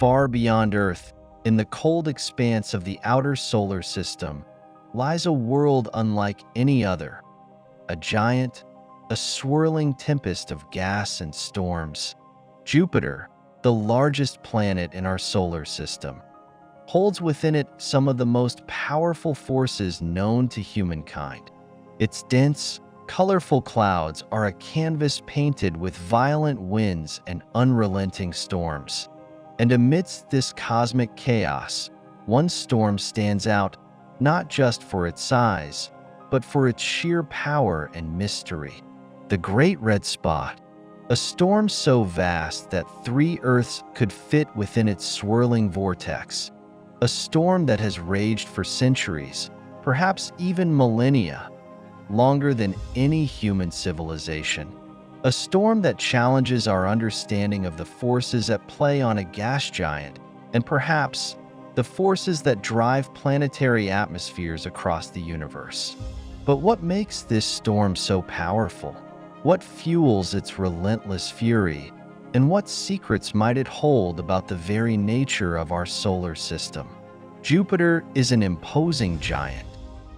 Far beyond Earth, in the cold expanse of the outer solar system, lies a world unlike any other. A giant, a swirling tempest of gas and storms. Jupiter, the largest planet in our solar system, holds within it some of the most powerful forces known to humankind. Its dense, colorful clouds are a canvas painted with violent winds and unrelenting storms. And amidst this cosmic chaos, one storm stands out, not just for its size, but for its sheer power and mystery. The Great Red Spot, a storm so vast that 3 Earths could fit within its swirling vortex. A storm that has raged for centuries, perhaps even millennia, longer than any human civilization. A storm that challenges our understanding of the forces at play on a gas giant, and perhaps the forces that drive planetary atmospheres across the universe. But what makes this storm so powerful? What fuels its relentless fury? And what secrets might it hold about the very nature of our solar system? Jupiter is an imposing giant.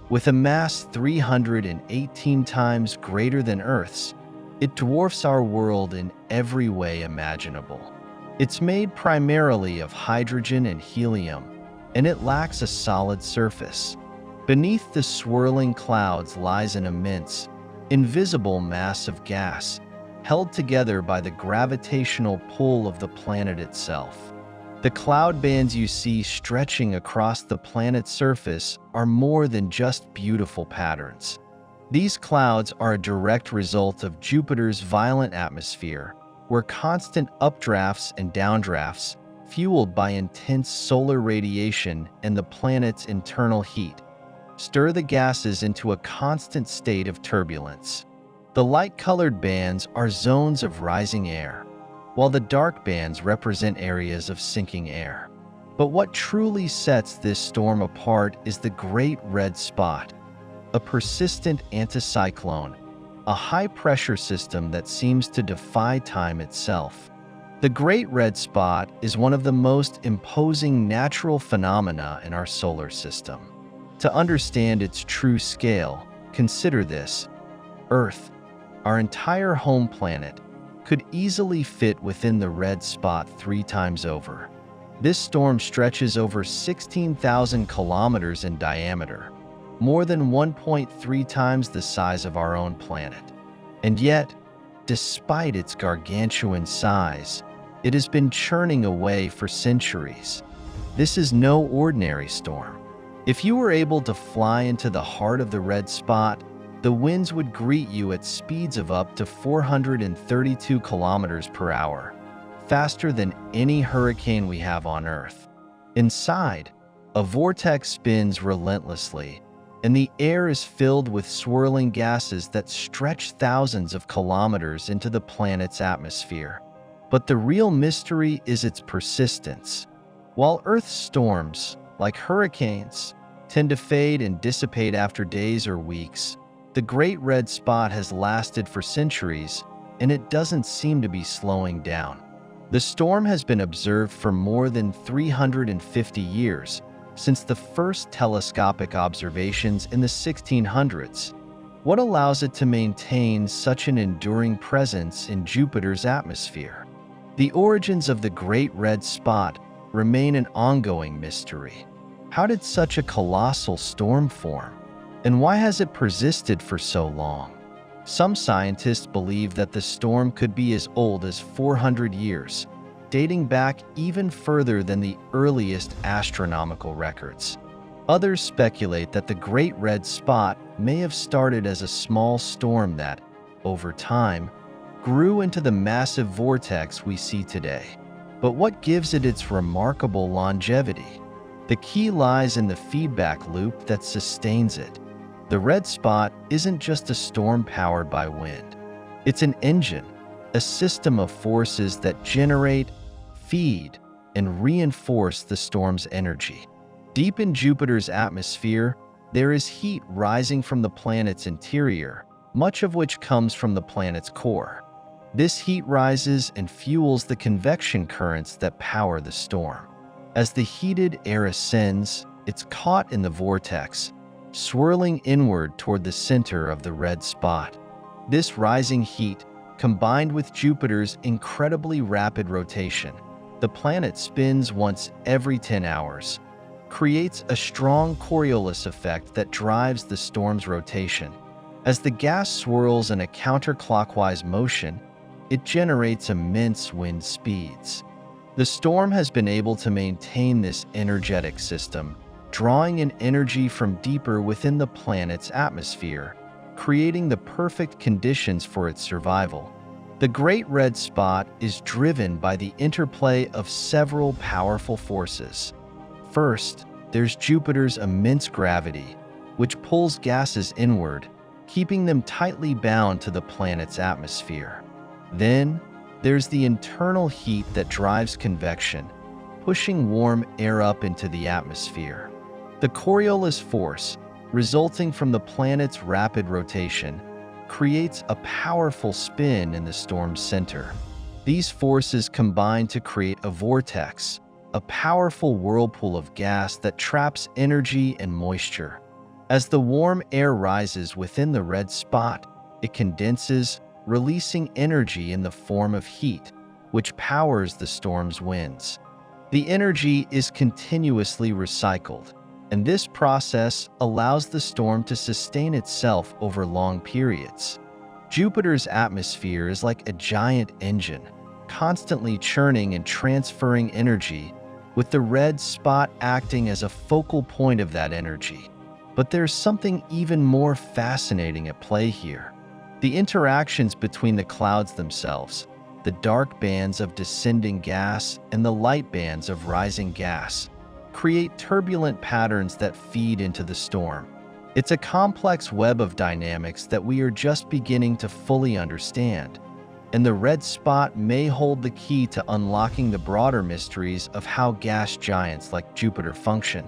With a mass 318 times greater than Earth's, it dwarfs our world in every way imaginable. It's made primarily of hydrogen and helium, and it lacks a solid surface. Beneath the swirling clouds lies an immense, invisible mass of gas, held together by the gravitational pull of the planet itself. The cloud bands you see stretching across the planet's surface are more than just beautiful patterns. These clouds are a direct result of Jupiter's violent atmosphere, where constant updrafts and downdrafts, fueled by intense solar radiation and the planet's internal heat, stir the gases into a constant state of turbulence. The light-colored bands are zones of rising air, while the dark bands represent areas of sinking air. But what truly sets this storm apart is the Great Red Spot, a persistent anticyclone, a high-pressure system that seems to defy time itself. The Great Red Spot is one of the most imposing natural phenomena in our solar system. To understand its true scale, consider this: Earth, our entire home planet, could easily fit within the red spot 3 times over. This storm stretches over 16,000 kilometers in diameter, more than 1.3 times the size of our own planet. And yet, despite its gargantuan size, it has been churning away for centuries. This is no ordinary storm. If you were able to fly into the heart of the red spot, the winds would greet you at speeds of up to 432 kilometers per hour, faster than any hurricane we have on Earth. Inside, a vortex spins relentlessly, and the air is filled with swirling gases that stretch thousands of kilometers into the planet's atmosphere. But the real mystery is its persistence. While Earth's storms, like hurricanes, tend to fade and dissipate after days or weeks, the Great Red Spot has lasted for centuries, and it doesn't seem to be slowing down. The storm has been observed for more than 350 years, since the first telescopic observations in the 1600s. What allows it to maintain such an enduring presence in Jupiter's atmosphere? The origins of the Great Red Spot remain an ongoing mystery. How did such a colossal storm form? And why has it persisted for so long? Some scientists believe that the storm could be as old as 400 years, dating back even further than the earliest astronomical records. Others speculate that the Great Red Spot may have started as a small storm that, over time, grew into the massive vortex we see today. But what gives it its remarkable longevity? The key lies in the feedback loop that sustains it. The red spot isn't just a storm powered by wind. It's an engine, a system of forces that generate, feed, and reinforce the storm's energy. Deep in Jupiter's atmosphere, there is heat rising from the planet's interior, much of which comes from the planet's core. This heat rises and fuels the convection currents that power the storm. As the heated air ascends, it's caught in the vortex, swirling inward toward the center of the red spot. This rising heat, combined with Jupiter's incredibly rapid rotation, the planet spins once every 10 hours, creates a strong Coriolis effect that drives the storm's rotation. As the gas swirls in a counterclockwise motion, it generates immense wind speeds. The storm has been able to maintain this energetic system, drawing in energy from deeper within the planet's atmosphere, creating the perfect conditions for its survival. The Great Red Spot is driven by the interplay of several powerful forces. First, there's Jupiter's immense gravity, which pulls gases inward, keeping them tightly bound to the planet's atmosphere. Then, there's the internal heat that drives convection, pushing warm air up into the atmosphere. The Coriolis force, resulting from the planet's rapid rotation, creates a powerful spin in the storm's center. These forces combine to create a vortex, a powerful whirlpool of gas that traps energy and moisture. As the warm air rises within the red spot, it condenses, releasing energy in the form of heat, which powers the storm's winds. The energy is continuously recycled, and this process allows the storm to sustain itself over long periods. Jupiter's atmosphere is like a giant engine, constantly churning and transferring energy, with the red spot acting as a focal point of that energy. But there's something even more fascinating at play here. The interactions between the clouds themselves, the dark bands of descending gas and the light bands of rising gas, create turbulent patterns that feed into the storm. It's a complex web of dynamics that we are just beginning to fully understand, and the red spot may hold the key to unlocking the broader mysteries of how gas giants like Jupiter function.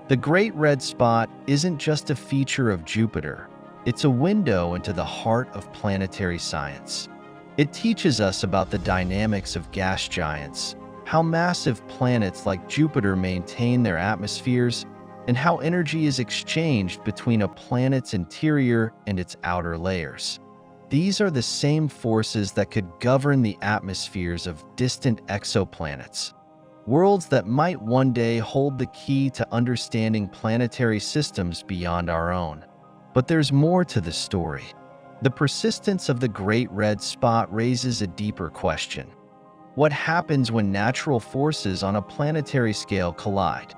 The Great Red Spot isn't just a feature of Jupiter, it's a window into the heart of planetary science. It teaches us about the dynamics of gas giants, how massive planets like Jupiter maintain their atmospheres, and how energy is exchanged between a planet's interior and its outer layers. These are the same forces that could govern the atmospheres of distant exoplanets, worlds that might one day hold the key to understanding planetary systems beyond our own. But there's more to the story. The persistence of the Great Red Spot raises a deeper question. What happens when natural forces on a planetary scale collide?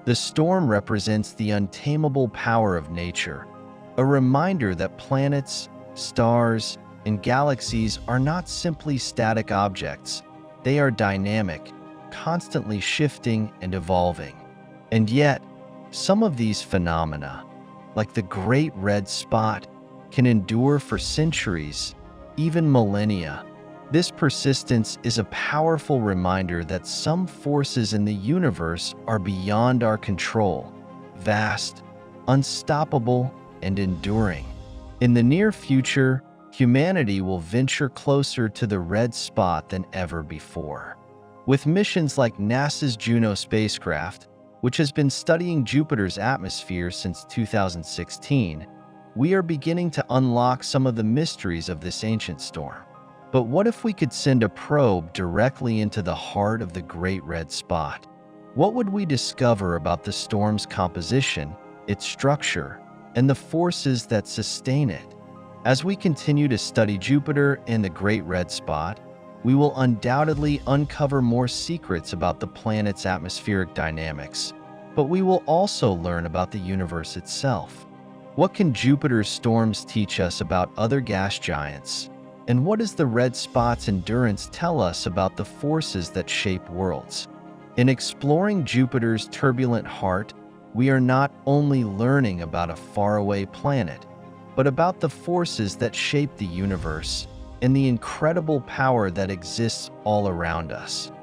The storm represents the untamable power of nature, a reminder that planets, stars, and galaxies are not simply static objects. They are dynamic, constantly shifting and evolving. And yet, some of these phenomena, like the Great Red Spot, can endure for centuries, even millennia. This persistence is a powerful reminder that some forces in the universe are beyond our control, vast, unstoppable, and enduring. In the near future, humanity will venture closer to the red spot than ever before. With missions like NASA's Juno spacecraft, which has been studying Jupiter's atmosphere since 2016, we are beginning to unlock some of the mysteries of this ancient storm. But what if we could send a probe directly into the heart of the Great Red Spot? What would we discover about the storm's composition, its structure, and the forces that sustain it? As we continue to study Jupiter and the Great Red Spot, we will undoubtedly uncover more secrets about the planet's atmospheric dynamics, but we will also learn about the universe itself. What can Jupiter's storms teach us about other gas giants? And what does the red spot's endurance tell us about the forces that shape worlds? In exploring Jupiter's turbulent heart, we are not only learning about a faraway planet, but about the forces that shape the universe and the incredible power that exists all around us.